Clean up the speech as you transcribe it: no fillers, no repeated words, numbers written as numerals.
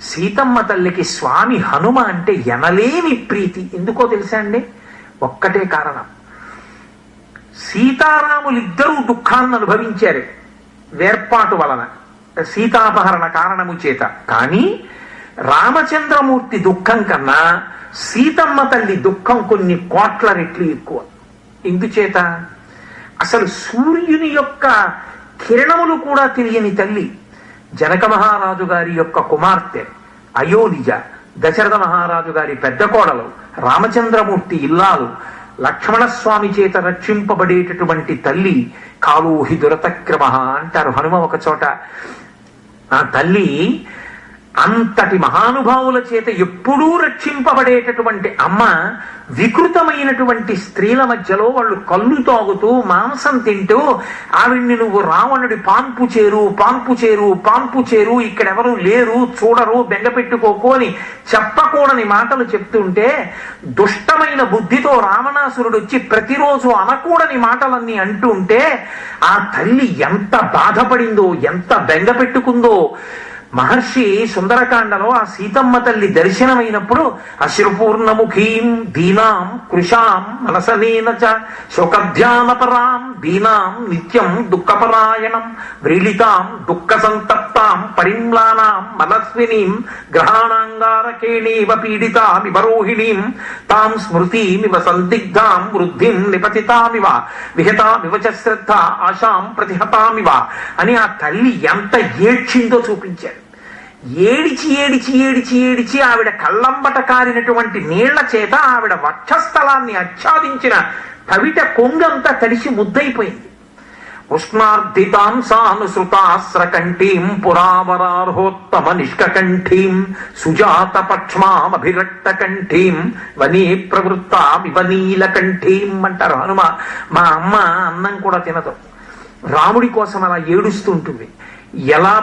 సీతమ్మ తల్లికి స్వామి హనుమ అంటే ఎనలేని ప్రీతి. ఎందుకో తెలుసా అండి? ఒక్కటే కారణం. సీతారాములిద్దరూ దుఃఖాన్ని అనుభవించారు వేర్పాటు వలన, సీతాపహరణ కారణము చేత. కానీ రామచంద్రమూర్తి దుఃఖం కన్నా సీతమ్మ తల్లి దుఃఖం కొన్ని కోట్ల రెట్లు ఎక్కువ. ఎందుచేత? అసలు సూర్యుని యొక్క కిరణములు కూడా తెలియని తల్లి. జనక మహారాజు గారి యొక్క కుమార్తె అయోనిజ, దశరథ మహారాజు గారి పెద్ద కోడలు, రామచంద్రమూర్తి ఇల్లాలు, లక్ష్మణస్వామి చేత రక్షింపబడేటటువంటి తల్లి. కాళోహి దురతక్రమ అంటారు హనుమ ఒక చోట. ఆ తల్లి అంతటి మహానుభావుల చేత ఎప్పుడూ రక్షింపబడేటటువంటి అమ్మ వికృతమైనటువంటి స్త్రీల మధ్యలో వాళ్ళు కళ్ళు తాగుతూ మాంసం తింటూ ఆవిడ్ని నువ్వు రావణుడి పాన్పు చేరు, పాన్పు చేరు, పాన్పు చేరు, ఇక్కడెవరూ లేరు, చూడరు, బెంగపెట్టుకోకు అని చెప్పకూడని మాటలు చెప్తుంటే దుష్టమైన బుద్ధితో రావణాసురుడు వచ్చి ప్రతిరోజు అనకూడని మాటలన్నీ అంటుంటే ఆ తల్లి ఎంత బాధపడిందో, ఎంత బెంగపెట్టుకుందో. మహర్షి సుందరకాండలో ఆ సీతమ్మ తల్లి దర్శనమైనప్పుడు అశ్రుపూర్ణముఖీం దీనాం కృషాం మనసనేన చ శోకధ్యానపరాం దీనాం నిత్యం దుఃఖపరాయణం వ్రీళితాం దుఃఖ సంతప్తాం పరిమ్లానాం మనస్వినీం గ్రహాణాంగారకేణేవ పీడితామివరోహిణీం తాం స్మృతిమివ సందిగ్ధాం వృద్ధిం నిపతితామివ విహతామివ చ శ్రద్ధ ఆశాం ప్రతిహతామివ అని ఆ తల్లి ఎంత ఏడ్చిందో చూపించాడు. ఏడిచి ఏడిచి ఏడిచి ఏడిచి ఆవిడ కళ్ళంబట కారినటువంటి నీళ్ల చేత ఆవిడ వక్షస్థలాన్ని ఆచ్ఛాదించిన కవిట కొంగంతా తడిసి ముద్దయిపోయింది. ఉష్ణార్ధితాం సానుసృతాస్రకంఠీం పురావరార్హోత్తమ నిష్కంఠీం సుజాత పక్ష్మామభిరక్త కంఠీం వనే ప్రవృత్తామివ నీలకంఠీం అంటారు హనుమ. మా అమ్మ అన్నం కూడా తినదు, రాముడి కోసం అలా ఏడుస్తూ ఉంటుంది. ఎలా